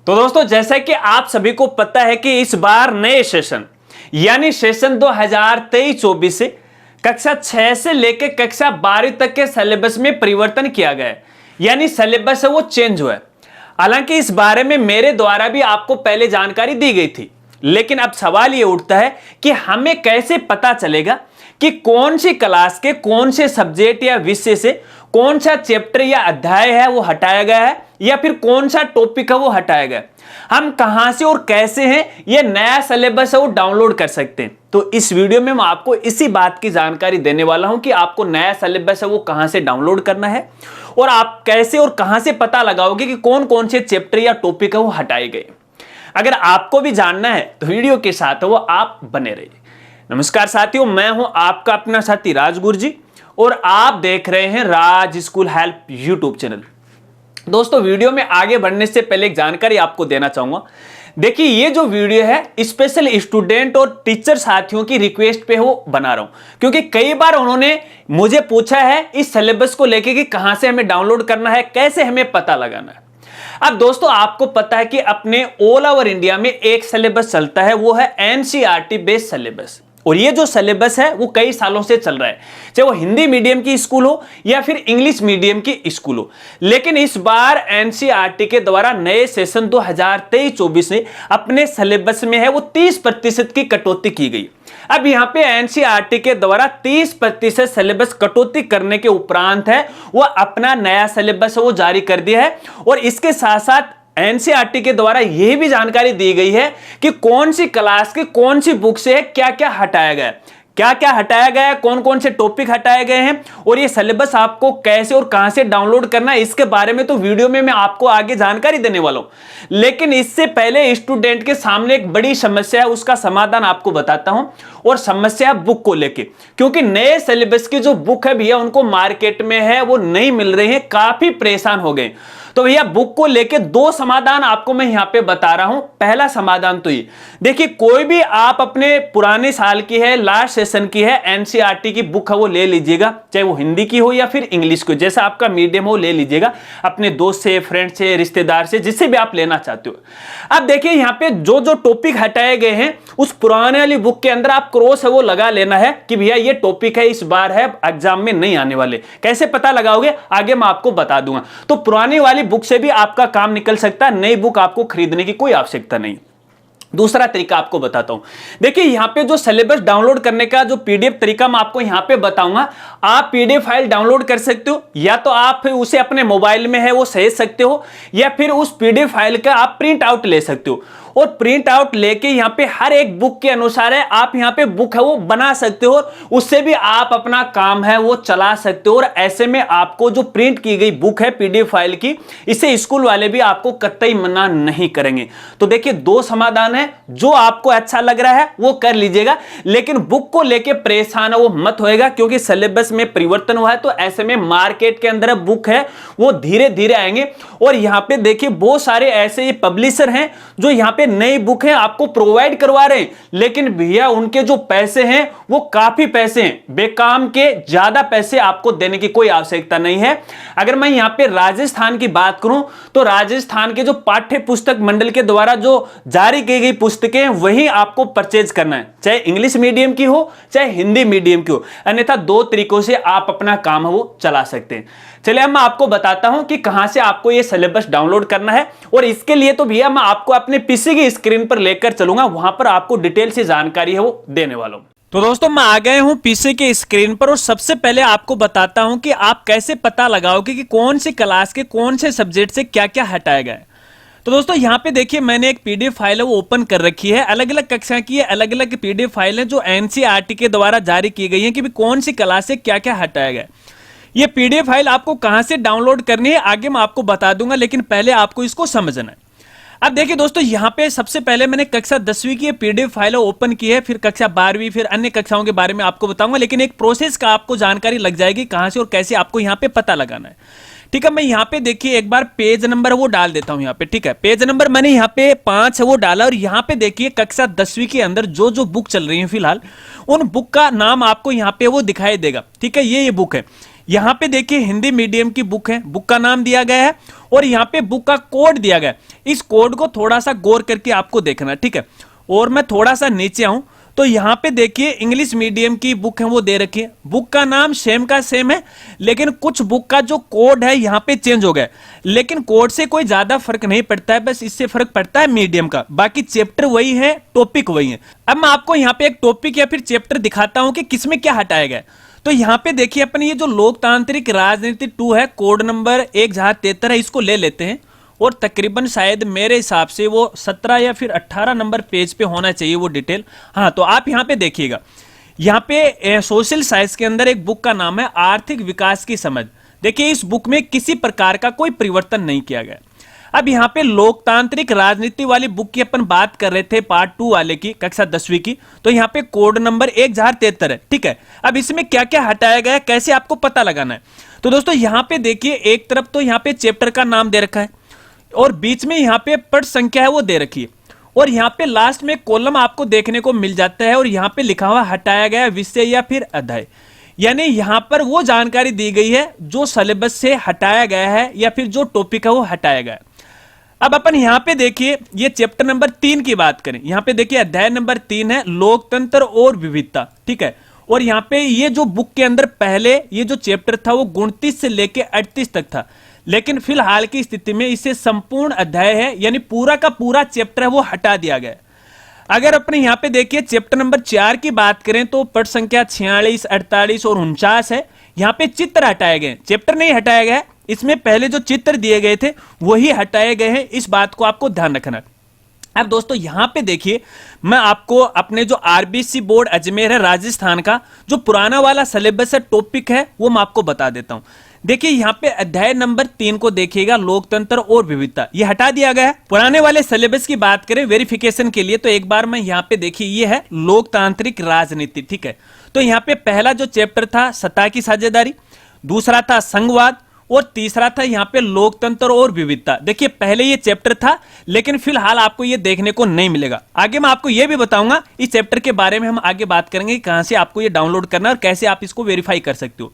तो दोस्तों जैसा कि आप सभी को पता है कि इस बार नए सेशन यानी सेशन 2023-24 से कक्षा 6 से लेकर कक्षा 12 तक के सिलेबस में परिवर्तन किया गया है, यानी सिलेबस है वो चेंज हुआ है। हालांकि इस बारे में मेरे द्वारा भी आपको पहले जानकारी दी गई थी, लेकिन अब सवाल ये उठता है कि हमें कैसे पता चलेगा कि कौन सी क्लास के कौन से सब्जेक्ट या विषय से कौन सा चैप्टर या अध्याय है वो हटाया गया है या फिर कौन सा टॉपिक है वो हटाया गया है। हम कहां से और कैसे हैं ये नया सिलेबस है वो डाउनलोड कर सकते हैं। तो इस वीडियो में मैं आपको इसी बात की जानकारी देने वाला हूं कि आपको नया सिलेबस है वो कहां से डाउनलोड करना है और आप कैसे और कहां से पता लगाओगे कि कौन कौन से चैप्टर या टॉपिक है वो हटाए गए। अगर आपको भी जानना है तो वीडियो के साथ वो आप बने रहिए। नमस्कार साथियों, मैं हूं आपका अपना साथी राजगुरु जी और आप देख रहे हैं राज स्कूल हेल्प यूट्यूब चैनल। दोस्तों वीडियो में आगे बढ़ने से पहले एक जानकारी आपको देना चाहूंगा। देखिए ये जो वीडियो है स्पेशल स्टूडेंट और टीचर साथियों की रिक्वेस्ट पे वो बना रहा हूं, क्योंकि कई बार उन्होंने मुझे पूछा है इस सिलेबस को लेके कि कहां से हमें डाउनलोड करना है, कैसे हमें पता लगाना है। अब दोस्तों आपको पता है कि अपने ऑल ओवर इंडिया में एक सिलेबस चलता है, वो है एनसीईआरटी बेस्ड सिलेबस। और ये जो सिलेबस है वो कई सालों से चल रहा है, चाहे वो हिंदी मीडियम की स्कूल हो या फिर इंग्लिश मीडियम की स्कूल हो। लेकिन इस बार एनसीईआरटी के द्वारा नए सेशन 2023-24 में अपने सिलेबस में है वो 30% की कटौती की गई। अब यहाँ पे एनसीईआरटी के द्वारा 30% सिलेबस कटौती करने के उपरांत है वो अपना नया सिलेबस वो जारी कर दिया है। और इसके साथ साथ एनसीईआरटी के द्वारा यह भी जानकारी दी गई है कि कौन सी क्लास की कौन सी बुक से क्या क्या हटाया गया है, क्या क्या हटाया गया है, कौन कौन से टॉपिक हटाए गए हैं और ये सिलेबस आपको कैसे और कहां से डाउनलोड करना है, इसके बारे में तो वीडियो में मैं आपको आगे जानकारी देने वाला हूं। लेकिन इससे पहले स्टूडेंट के सामने एक बड़ी समस्या है, उसका समाधान आपको बताता हूं। और समस्या है बुक को लेके, क्योंकि नए सिलेबस की जो बुक है भैया उनको मार्केट में है वो नहीं मिल रही है, काफी परेशान हो गए। तो भैया बुक को लेके दो समाधान आपको मैं यहां पे बता रहा हूं। पहला समाधान तो ये देखिए, कोई भी आप अपने पुराने साल की है, लास्ट सेशन की है एनसीईआरटी की बुक है वो ले लीजिएगा, चाहे वो हिंदी की हो या फिर इंग्लिश की, जैसा आपका मीडियम हो ले लीजिएगा, अपने दोस्त से, फ्रेंड से, रिश्तेदार से, जिससे भी आप लेना चाहते हो। अब देखिए यहाँ पे जो जो टॉपिक हटाए गए हैं उस पुराने वाली बुक के अंदर आप क्रॉस है वो लगा लेना है कि भैया ये टॉपिक है इस बार है एग्जाम में नहीं आने वाले। कैसे पता लगाओगे आगे मैं आपको बता दूंगा। तो पुरानी वाली बुक से भी आपका काम निकल सकता है, नई बुक आपको खरीदने की कोई आवश्यकता नहीं। दूसरा तरीका आपको बताता हूं। देखिए यहां पे जो सिलेबस डाउनलोड करने का जो पीडीएफ तरीका मैं आपको यहां पे बताऊंगा। आप पीडीएफ फाइल डाउनलोड कर सकते हो, या तो आप उसे अपने मोबाइल में है वो सहेज सकते हो, या फिर उस पीडीएफ फाइल का आप प्रिंट आउट ले सकते हो। और प्रिंट आउट लेके यहाँ पे हर एक बुक के अनुसार है आप यहाँ पे बुक है वो बना सकते हो, उससे भी आप अपना काम है वो चला सकते हो। और ऐसे में आपको जो प्रिंट की गई बुक है पीडीएफ फाइल की, इसे स्कूल वाले भी आपको कतई मना नहीं करेंगे। तो देखिए दो समाधान है, जो आपको अच्छा लग रहा है वो कर लीजिएगा, लेकिन बुक को लेके परेशान है वो मत होएगा, क्योंकि सिलेबस में परिवर्तन हुआ है। तो ऐसे में मार्केट के अंदर बुक है वो धीरे धीरे आएंगे। और यहाँ पे देखिए बहुत सारे ऐसे पब्लिशर हैं जो यहाँ पे नई बुक है आपको प्रोवाइड करवा रहे हैं, लेकिन भैया उनके जो पैसे हैं वो काफी पैसे हैं, बेकाम के ज्यादा पैसे आपको देने की कोई आवश्यकता नहीं है। अगर मैं यहाँ पे राजस्थान की बात करूं तो राजस्थान के जो पाठ्य पुस्तक मंडल के द्वारा जो जारी की गई पुस्तकें हैं वही आपको परचेज करना है, चाहे इंग्लिश मीडियम की हो चाहे हिंदी मीडियम की हो। अन्यथा दो तरीकों से आप अपना काम है वो चला सकते हैं। चलिए अब मैं आपको बताता हूं कि कहां से आपको ये सिलेबस डाउनलोड करना है। और इसके लिए तो भैया मैं आपको अपने पीसी की स्क्रीन पर लेकर चलूंगा, वहां पर आपको डिटेल से जानकारी है वो देने वाला हूं। तो दोस्तों मैं आ गए हूं पीसी के स्क्रीन पर और सबसे पहले आपको बताता हूं कि आप कैसे पता लगाओगे कि कौन सी क्लास के कौन से सब्जेक्ट से क्या क्या हटाया गया है। तो दोस्तों यहाँ पे देखिए मैंने एक पीडीएफ फाइल है वो ओपन कर रखी है, अलग अलग कक्षा की है, अलग अलग पीडीएफ फाइल है जो एनसीईआरटी के द्वारा जारी की गई है कि कौन सी क्लास से क्या क्या हटाया गया है। ये पीडीएफ फाइल आपको कहां से डाउनलोड करनी है आगे मैं आपको बता दूंगा, लेकिन पहले आपको इसको समझना है। अब देखिए दोस्तों यहाँ पे सबसे पहले मैंने कक्षा 10वीं की पीडीएफ फाइल ओपन की है, फिर कक्षा 12वीं, फिर अन्य कक्षाओं के बारे में आपको बताऊंगा, लेकिन एक प्रोसेस का आपको जानकारी लग जाएगी कहां से और कैसे आपको यहाँ पे पता लगाना है। ठीक है, मैं यहाँ पे देखिए एक बार पेज नंबर वो डाल देता हूँ यहाँ पे। ठीक है, पेज नंबर मैंने यहाँ पे 5 है वो डाला और यहाँ पे देखिए कक्षा 10वीं के अंदर जो जो बुक चल रही है फिलहाल उन बुक का नाम आपको यहाँ पे वो दिखाई देगा। ठीक है, ये बुक है। यहाँ पे देखिए हिंदी मीडियम की बुक है, बुक का नाम दिया गया है और यहाँ पे बुक का कोड दिया गया, इस कोड को थोड़ा सा गौर करके आपको देखना, ठीक है। और मैं थोड़ा सा नीचे आऊं तो यहाँ पे देखिए इंग्लिश मीडियम की बुक है वो दे रखी है, बुक का नाम सेम का सेम है, लेकिन कुछ बुक का जो कोड है यहाँ पे चेंज हो गया, लेकिन कोड से कोई ज्यादा फर्क नहीं पड़ता है, बस इससे फर्क पड़ता है मीडियम का, बाकी चैप्टर वही है, टॉपिक वही है। अब मैं आपको यहाँ पे एक टॉपिक या फिर चैप्टर दिखाता हूँ कि किसमें क्या हटाया गया। तो यहाँ पे देखिए अपन ये जो लोकतांत्रिक राजनीति 2 है, कोड नंबर 1073 है, इसको ले लेते हैं और तकरीबन शायद मेरे हिसाब से वो 17 या फिर 18 नंबर पेज पे होना चाहिए वो डिटेल। हाँ, तो आप यहाँ पे देखिएगा, यहाँ पे सोशल साइंस के अंदर एक बुक का नाम है आर्थिक विकास की समझ। देखिए इस बुक में किसी प्रकार का कोई परिवर्तन नहीं किया गया। अब यहाँ पे लोकतांत्रिक राजनीति वाली बुक की अपन बात कर रहे थे, पार्ट 2 वाले की, कक्षा 10वीं की, तो यहाँ पे कोड नंबर 1073 है, ठीक है। अब इसमें क्या क्या हटाया गया है, कैसे आपको पता लगाना है, तो दोस्तों यहाँ पे देखिए एक तरफ तो यहाँ पे चैप्टर का नाम दे रखा है और बीच में यहाँ पे पृष्ठ संख्या है वो दे रखी है, और यहाँ पे लास्ट में कॉलम आपको देखने को मिल जाता है और यहाँ पे लिखा हुआ हटाया गया विषय या फिर अध्याय, यानी यहाँ पर वो जानकारी दी गई है जो सिलेबस से हटाया गया है या फिर जो टॉपिक है वो हटाया गया है। अब अपन यहाँ पे देखिए ये चैप्टर नंबर 3 की बात करें, यहाँ पे देखिए अध्याय नंबर 3 है लोकतंत्र और विविधता, ठीक है। और यहाँ पे ये जो बुक के अंदर पहले ये जो चैप्टर था वो 29 से लेके 38 तक था, लेकिन फिलहाल की स्थिति में इसे संपूर्ण अध्याय है, यानी पूरा का पूरा चैप्टर है वो हटा दिया गया। अगर अपने यहाँ पे देखिए चैप्टर नंबर 4 की बात करें तो पृष्ठ संख्या 46, 48 और 49 है, यहाँ पे चित्र हटाए गए, चैप्टर नहीं हटाया गया है, इसमें पहले जो चित्र दिए गए थे वही हटाए गए हैं, इस बात को आपको ध्यान रखना। अब दोस्तों यहाँ पे देखिए मैं आपको अपने जो आरबीसी बोर्ड अजमेर है राजस्थान का जो पुराना वाला सिलेबस है, टॉपिक है, वो मैं आपको बता देता हूं। देखिए यहाँ पे अध्याय नंबर 3 को देखिएगा, लोकतंत्र और विविधता, ये हटा दिया गया है। पुराने वाले सिलेबस की बात करें वेरिफिकेशन के लिए तो एक बार मैं यहाँ पे देखिए ये है लोकतांत्रिक राजनीति, ठीक है। तो यहाँ पे पहला जो चैप्टर था सत्ता की साझेदारी, दूसरा था संघवाद और तीसरा था यहाँ पे लोकतंत्र और विविधता। देखिए पहले ये चैप्टर था लेकिन फिलहाल आपको ये देखने को नहीं मिलेगा। आगे मैं आपको ये भी बताऊंगा इस चैप्टर के बारे में, हम आगे बात करेंगे कहां से आपको ये डाउनलोड करना है और कैसे आप इसको वेरीफाई कर सकते हो।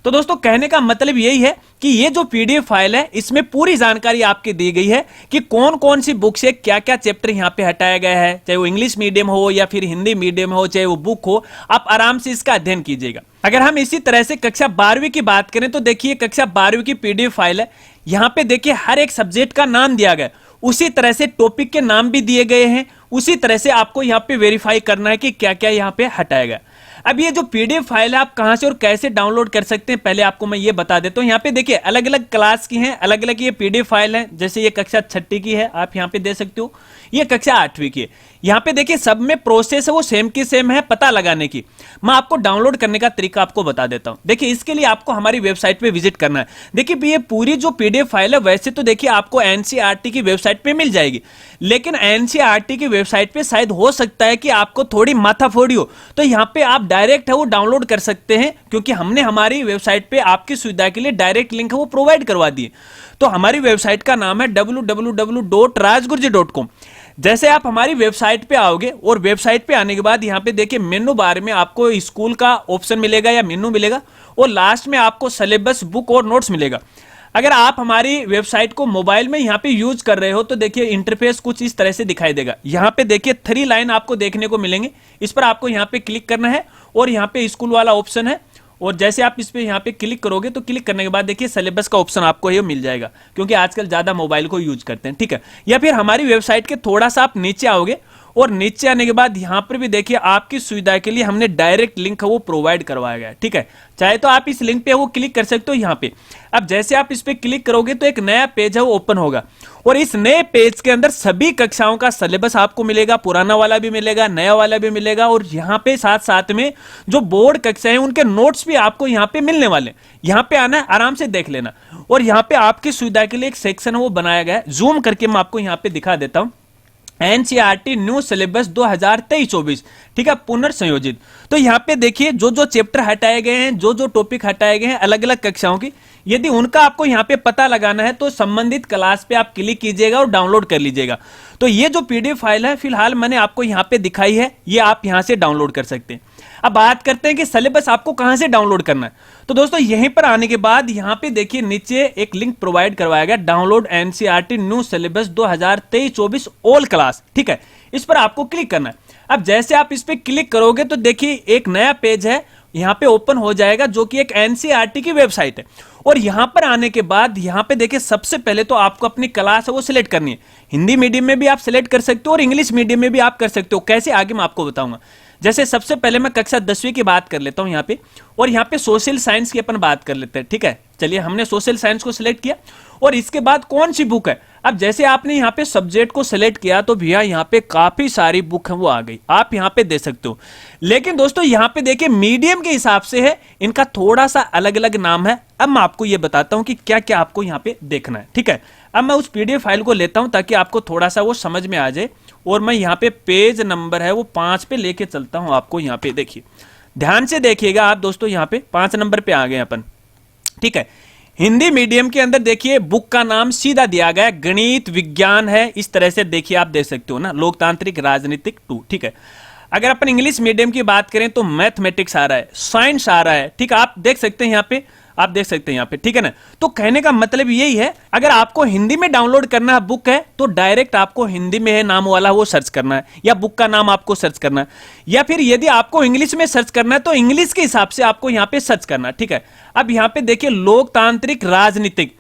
तो दोस्तों कहने का मतलब यही है कि ये जो पीडीएफ फाइल है इसमें पूरी जानकारी आपकी दी गई है कि कौन कौन सी बुक से क्या क्या चैप्टर यहाँ पे हटाया गया है, चाहे वो इंग्लिश मीडियम हो या फिर हिंदी मीडियम हो, चाहे वो बुक हो, आप आराम से इसका अध्ययन कीजिएगा। अगर हम इसी तरह से कक्षा 12वीं की बात करें तो देखिए कक्षा 12वीं की पीडीएफ फाइल है, यहाँ पे देखिए हर एक सब्जेक्ट का नाम दिया गया, उसी तरह से टॉपिक के नाम भी दिए गए हैं, उसी तरह से आपको यहाँ पे वेरीफाई करना है कि क्या क्या यहाँ पे हटाया गया। अब ये जो पीडीएफ फाइल है आप कहां से और कैसे डाउनलोड कर सकते हैं पहले आपको मैं ये बता देता हूं। यहाँ पे देखिए अलग अलग क्लास की हैं, अलग अलग ये पीडीएफ फाइल है, जैसे ये कक्षा 6ठी की है आप यहाँ पे दे सकते हो, ये कक्षा 8वीं की है। यहाँ पे देखिए सब में प्रोसेस है वो सेम की सेम है पता लगाने की। मैं आपको डाउनलोड करने का तरीका आपको बता देता हूं। देखिए इसके लिए आपको हमारी वेबसाइट पे विजिट करना है। देखिए ये पूरी जो पीडीएफ फाइल है वैसे तो देखिए आपको एनसीईआरटी की वेबसाइट पे मिल जाएगी, लेकिन एनसीईआरटी की वेबसाइट पे शायद हो सकता है कि आपको थोड़ी माथाफोड़ी हो, तो यहाँ पे आप डायरेक्ट है वो डाउनलोड कर सकते हैं, क्योंकि हमने हमारी वेबसाइट पे आपकी सुविधा के लिए डायरेक्ट लिंक है वो प्रोवाइड करवा दिए। तो हमारी वेबसाइट का नाम है www.rajgurji.com। जैसे आप हमारी वेबसाइट पे आओगे और वेबसाइट पे आने के बाद यहाँ पे देखिए मेनू बार में आपको स्कूल का ऑप्शन मिलेगा या मेनू मिलेगा और लास्ट में आपको सिलेबस, बुक और नोट्स मिलेगा। अगर आप हमारी वेबसाइट को मोबाइल में यहाँ पे यूज कर रहे हो तो देखिए इंटरफेस कुछ इस तरह से दिखाई देगा। यहाँ पे देखिए 3 लाइन आपको देखने को मिलेंगे, इस पर आपको यहाँ पे क्लिक करना है और यहाँ पे स्कूल वाला ऑप्शन है, और जैसे आप इस पे यहाँ पे क्लिक करोगे तो क्लिक करने के बाद देखिए सिलेबस का ऑप्शन आपको ये मिल जाएगा, क्योंकि आजकल ज्यादा मोबाइल को यूज करते हैं, ठीक है। या फिर हमारी वेबसाइट के थोड़ा सा आप नीचे आओगे और नीचे आने के बाद यहाँ पर भी देखिए आपकी सुविधा के लिए हमने डायरेक्ट लिंक वो प्रोवाइड करवाया गया है, ठीक है। चाहे तो आप इस लिंक पे वो क्लिक कर सकते हो यहाँ पे। अब जैसे आप इस पे क्लिक करोगे तो एक नया पेज है वो ओपन होगा और इस नए पेज के अंदर सभी कक्षाओं का सिलेबस आपको मिलेगा, पुराना वाला भी मिलेगा, नया वाला भी मिलेगा, और यहाँ पे साथ साथ में जो बोर्ड कक्षाएं उनके नोट्स भी आपको यहाँ पे मिलने वाले। यहाँ पे आना है, आराम से देख लेना। और यहाँ पे आपकी सुविधा के लिए एक सेक्शन है वो बनाया गया है, जूम करके मैं आपको यहाँ पे दिखा देता हूँ, एनसीईआरटी न्यू सिलेबस 2023-24, ठीक है, पुनर्संयोजित। तो यहाँ पे देखिए जो जो चैप्टर हटाए गए हैं, जो जो टॉपिक हटाए गए हैं अलग अलग कक्षाओं की, यदि उनका आपको यहाँ पे पता लगाना है तो संबंधित क्लास पे आप क्लिक कीजिएगा और डाउनलोड कर लीजिएगा। तो ये जो पीडीएफ फाइल है फिलहाल मैंने आपको यहाँ पे दिखाई है, ये आप यहाँ से डाउनलोड कर सकते हैं। अब बात करते हैं कि सिलेबस आपको कहां से डाउनलोड करना है। तो दोस्तों यहीं पर आने के बाद यहाँ पे देखिए नीचे एक लिंक प्रोवाइड करवाया गया, download NCERT new syllabus 2023-24 all class, ठीक है, इस पर आपको क्लिक करना है। अब जैसे आप इस पर क्लिक करोगे तो देखिए एक नया पेज है यहाँ पे ओपन हो जाएगा जो कि एक एनसीईआरटी की वेबसाइट है। और यहाँ पर आने के बाद यहाँ पे देखिए सबसे पहले तो आपको अपनी क्लास है वो सिलेक्ट करनी है। हिंदी मीडियम में भी आप सिलेक्ट कर सकते हो और इंग्लिश मीडियम में भी आप कर सकते हो। कैसे, आगे मैं आपको बताऊंगा। जैसे सबसे पहले मैं कक्षा 10वीं की बात कर लेता हूं यहाँ पे, और यहाँ पे सोशल साइंस की अपन बात कर लेते हैं, ठीक है। चलिए हमने सोशल साइंस को सिलेक्ट किया और इसके बाद कौन सी बुक है। अब जैसे आपने यहाँ पे सब्जेक्ट को सिलेक्ट किया तो भैया यहाँ पे काफी सारी बुक है वो आ गई, आप यहाँ पे दे सकते हो। लेकिन दोस्तों यहाँ पे देखिए मीडियम के हिसाब से है, इनका थोड़ा सा अलग अलग नाम है। अब मैं आपको ये बताता हूँ कि क्या क्या आपको यहाँ पे देखना है, ठीक है। अब मैं उस पीडीएफ फाइल को लेता हूँ ताकि आपको थोड़ा सा वो समझ में आ जाए, और मैं यहाँ पे पेज नंबर है वो 5 पे लेके चलता हूँ आपको। यहाँ पे देखिए, ध्यान से देखिएगा आप दोस्तों, यहाँ पे 5 नंबर पे आ गए अपन, ठीक है। हिंदी मीडियम के अंदर देखिए बुक का नाम सीधा दिया गया है, गणित विज्ञान है, इस तरह से देखिए आप देख सकते हो ना, लोकतांत्रिक राजनीतिक 2, ठीक है। अगर अपन इंग्लिश मीडियम की बात करें तो मैथमेटिक्स आ रहा है, साइंस आ रहा है, ठीक है, आप देख सकते हैं यहाँ पे, आप देख सकते हैं यहाँ पे, ठीक है ना। तो कहने का मतलब यही है, अगर आपको हिंदी में डाउनलोड करना है बुक है तो डायरेक्ट आपको हिंदी में है नाम वाला वो सर्च करना है, या बुक का नाम आपको सर्च करना है, या फिर यदि आपको इंग्लिश में सर्च करना है तो इंग्लिश के हिसाब से आपको यहाँ पे सर्च करना है, ठीक है। अब यहाँ पे देखिए लोकतांत्रिक राजनीतिक,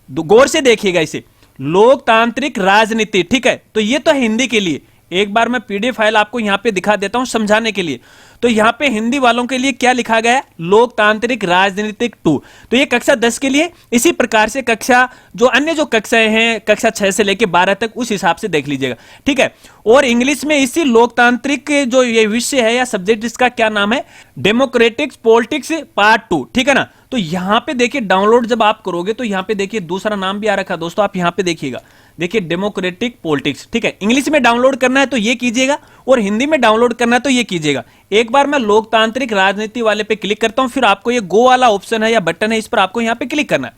गौर से देखिएगा इसे, लोकतांत्रिक राजनीति, ठीक है। तो ये तो है हिंदी के लिए। एक बार मैं पीडीएफ फाइल आपको यहां पे दिखा देता हूं समझाने के लिए। तो यहां पे हिंदी वालों के लिए क्या लिखा गया है, लोकतांत्रिक राजनीतिक 2। तो ये कक्षा 10 के लिए। इसी प्रकार से कक्षा जो अन्य जो कक्षाएं हैं कक्षा 6 से लेकर 12 तक, उस हिसाब से देख लीजिएगा, ठीक है। और इंग्लिश में इसी लोकतांत्रिक जो ये विषय है या सब्जेक्ट, इसका क्या नाम है, डेमोक्रेटिक पॉलिटिक्स पार्ट 2, ठीक है ना। तो यहां पे देखिए डाउनलोड जब आप करोगे तो यहां पे देखिए दूसरा नाम भी आ रखा है दोस्तों, आप यहां पे देखिएगा, देखिए डेमोक्रेटिक पॉलिटिक्स, ठीक है। इंग्लिश में डाउनलोड करना है तो ये कीजिएगा, और हिंदी में डाउनलोड करना है तो ये कीजिएगा। एक बार मैं लोकतांत्रिक राजनीति वाले पे क्लिक करता हूं, फिर आपको ये गो वाला ऑप्शन है या बटन है, इस पर आपको यहां पे क्लिक करना है।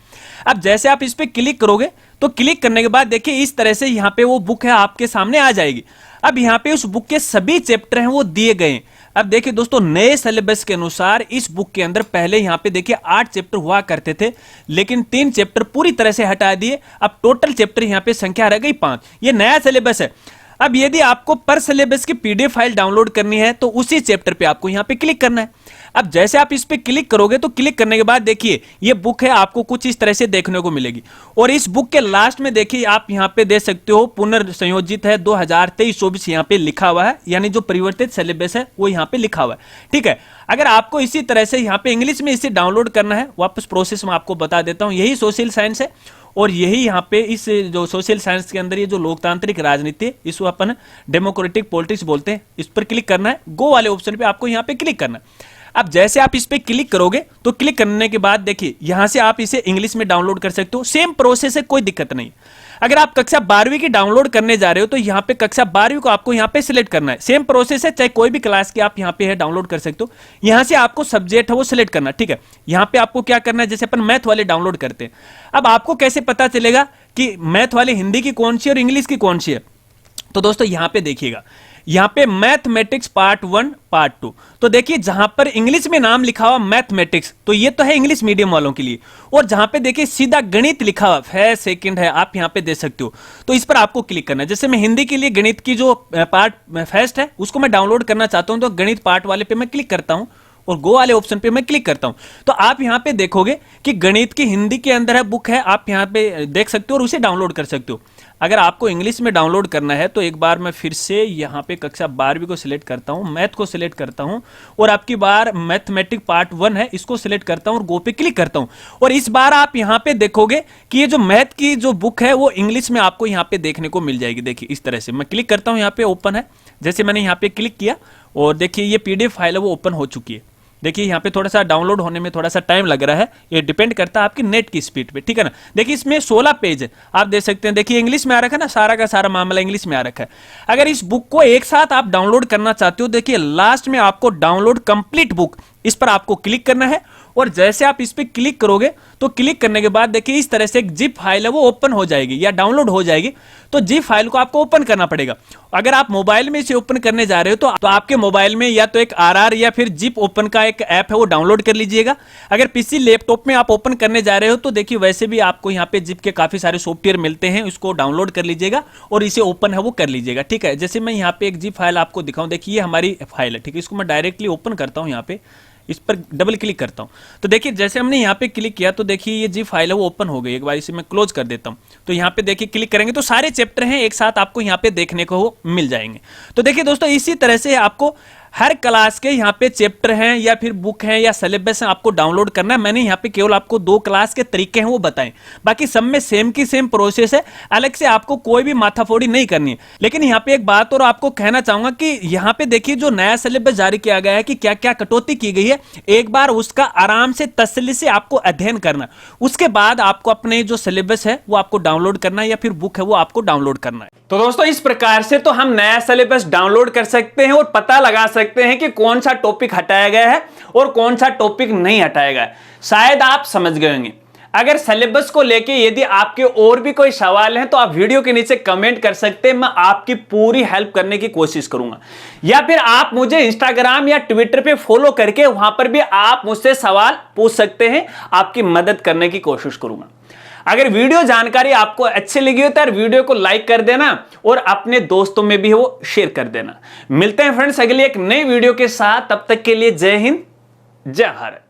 अब जैसे आप इस पे क्लिक करोगे तो क्लिक करने के बाद देखिए इस तरह से यहां पे वो बुक है आपके सामने आ जाएगी। अब यहां पे उस बुक के सभी चैप्टर हैं वो दिए गए हैं। अब देखिए दोस्तों, नए सिलेबस के अनुसार इस बुक के अंदर पहले यहां पे देखिए 8 चैप्टर हुआ करते थे, लेकिन 3 चैप्टर पूरी तरह से हटा दिए। अब टोटल चैप्टर यहां पे संख्या रह गई 5। ये नया सिलेबस है। अब यदि आपको पर सिलेबस की पीडीएफ फाइल डाउनलोड करनी है तो उसी चैप्टर पे आपको यहां पे क्लिक करना है। अब जैसे आप इस पे क्लिक करोगे तो क्लिक करने के बाद देखिए ये बुक है आपको कुछ इस तरह से देखने को मिलेगी, और इस बुक के लास्ट में देखिए आप यहां पे दे सकते हो पुनर्संयोजित है 2023-24 यहां पे लिखा हुआ है, यानी जो परिवर्तित सिलेबस है वो यहां पे लिखा हुआ है, ठीक है। अगर आपको इसी तरह से यहां पे इंग्लिश में इसे डाउनलोड करना है, वापस प्रोसेस में आपको बता देता हूं, यही सोशल साइंस है, और यही यहाँ पे इस जो सोशल साइंस के अंदर ये जो लोकतांत्रिक राजनीति, इसको अपन डेमोक्रेटिक पॉलिटिक्स बोलते हैं, इस पर क्लिक करना है। गो वाले ऑप्शन पे आपको यहाँ पे क्लिक करना है। अब जैसे आप इस पे क्लिक करोगे तो क्लिक करने के बाद देखिए यहां से आप इसे इंग्लिश में डाउनलोड कर सकते हो। सेम प्रोसेस है, कोई दिक्कत नहीं। अगर आप कक्षा 12वीं की डाउनलोड करने जा रहे हो तो यहाँ पे कक्षा 12वीं को आपको यहाँ पे सिलेक्ट करना है। सेम प्रोसेस है, चाहे कोई भी क्लास की आप यहाँ पे है डाउनलोड कर सकते हो। यहाँ से आपको सब्जेक्ट है वो सिलेक्ट करना, ठीक है। यहाँ पे आपको क्या करना है, जैसे अपन मैथ वाले डाउनलोड करते हैं, अब आपको कैसे पता चलेगा कि मैथ वाले हिंदी की कौन सी और इंग्लिश की कौन सी है। तो दोस्तों यहाँ पे देखिएगा, यहाँ पे मैथमेटिक्स पार्ट 1 पार्ट 2, तो देखिए जहां पर इंग्लिश में नाम लिखा हुआ मैथमेटिक्स, तो ये तो है इंग्लिश मीडियम वालों के लिए, और जहां पे देखिए सीधा गणित लिखा हुआ फर्स्ट सेकंड है, आप यहाँ पे दे सकते हो, तो इस पर आपको क्लिक करना है। जैसे मैं हिंदी के लिए गणित की जो पार्ट फर्स्ट है उसको मैं डाउनलोड करना चाहता हूं, तो गणित पार्ट वाले पे मैं क्लिक करता हूं और गो वाले ऑप्शन पे मैं क्लिक करता हूं, तो आप यहां पे देखोगे कि गणित की हिंदी के अंदर है बुक है, आप यहां पे देख सकते हो और उसे डाउनलोड कर सकते हो। अगर आपको इंग्लिश में डाउनलोड करना है तो एक बार मैं फिर से यहां पे कक्षा 12वीं को सिलेक्ट करता हूं, मैथ को सिलेक्ट करता हूं, और आपकी बार मैथमेटिक पार्ट 1 है इसको सिलेक्ट करता हूं और गो पे क्लिक करता हूं, और इस बार आप यहां पे देखोगे कि ये जो मैथ की जो बुक है वो इंग्लिश में आपको यहां पे देखने को मिल जाएगी। देखिए इस तरह से मैं क्लिक करता हूं, यहां पे ओपन है, जैसे मैंने यहां पे क्लिक किया और देखिए ये पीडीएफ फाइल है वो ओपन हो चुकी है। देखिए यहाँ पे थोड़ा सा डाउनलोड होने में थोड़ा सा टाइम लग रहा है, ये डिपेंड करता है आपकी नेट की स्पीड पे, ठीक है ना। देखिए इसमें 16 पेज है, आप देख सकते हैं, देखिए इंग्लिश में आ रखा है ना, सारा का सारा मामला इंग्लिश में आ रखा है। अगर इस बुक को एक साथ आप डाउनलोड करना चाहते हो, देखिए लास्ट में आपको डाउनलोड कंप्लीट बुक, इस पर आपको क्लिक करना है, और जैसे आप इस पर क्लिक करोगे तो क्लिक करने के बाद देखिए इस तरह से एक जिप फाइल है वो ओपन हो जाएगी या डाउनलोड हो जाएगी। तो जिप फाइल को आपको ओपन करना पड़ेगा। अगर आप मोबाइल में इसे ओपन करने जा रहे हो तो आपके मोबाइल में या तो एक RR या फिर जिप ओपन का एक ऐप है वो डाउनलोड कर लीजिएगा। अगर पीसी लैपटॉप में आप ओपन करने जा रहे हो तो देखिए वैसे भी आपको यहाँ पे जिप के काफी सारे सॉफ्टवेयर मिलते हैं, उसको डाउनलोड कर लीजिएगा और इसे ओपन है वो कर लीजिएगा। ठीक है, जैसे मैं यहाँ पे एक जिप फाइल आपको दिखाऊं, देखिए ये हमारी फाइल है। ठीक है, इसको मैं डायरेक्टली ओपन करता हूँ, यहाँ पे इस पर डबल क्लिक करता हूं तो देखिए जैसे हमने यहाँ पे क्लिक किया तो देखिए ये जी फाइल है वो ओपन हो गई। एक बार इसे मैं क्लोज कर देता हूं तो यहाँ पे देखिए क्लिक करेंगे तो सारे चैप्टर हैं एक साथ आपको यहाँ पे देखने को मिल जाएंगे। तो देखिए दोस्तों इसी तरह से आपको हर क्लास के यहाँ पे चैप्टर हैं या फिर बुक हैं या सिलेबस हैं आपको डाउनलोड करना है। मैंने यहाँ पे केवल आपको 2 क्लास के तरीके हैं वो बताएं, बाकी सब में सेम की सेम प्रोसेस है, अलग से आपको कोई भी माथाफोड़ी नहीं करनी है। लेकिन यहाँ पे एक बात और आपको कहना चाहूंगा कि यहाँ पे देखिए जो नया सिलेबस जारी किया गया है कि क्या क्या कटौती की गई है, एक बार उसका आराम से तसल्ली से आपको अध्ययन करना, उसके बाद आपको अपने जो सिलेबस है वो आपको डाउनलोड करना है या फिर बुक है वो आपको डाउनलोड करना है। तो दोस्तों इस प्रकार से तो हम नया सिलेबस डाउनलोड कर सकते हैं और पता लगा सकते हैं कि कौन सा टॉपिक हटाया गया है और कौन सा टॉपिक नहीं हटाया गया है। शायद आप समझ गए होंगे। अगर सिलेबस को लेके यदि आपके और भी कोई सवाल हैं तो आप वीडियो के नीचे कमेंट कर सकते हैं, मैं आपकी पूरी हेल्प करने की कोशिश करूंगा। या फिर आप मुझे इंस्टाग्राम या ट्विटर पे फॉलो करके वहां पर भी आप मुझसे सवाल पूछ सकते हैं, आपकी मदद करने की कोशिश करूंगा। अगर वीडियो जानकारी आपको अच्छी लगी हो तो वीडियो को लाइक कर देना और अपने दोस्तों में भी वो शेयर कर देना। मिलते हैं फ्रेंड्स अगली एक नई वीडियो के साथ, तब तक के लिए जय हिंद जय भारत।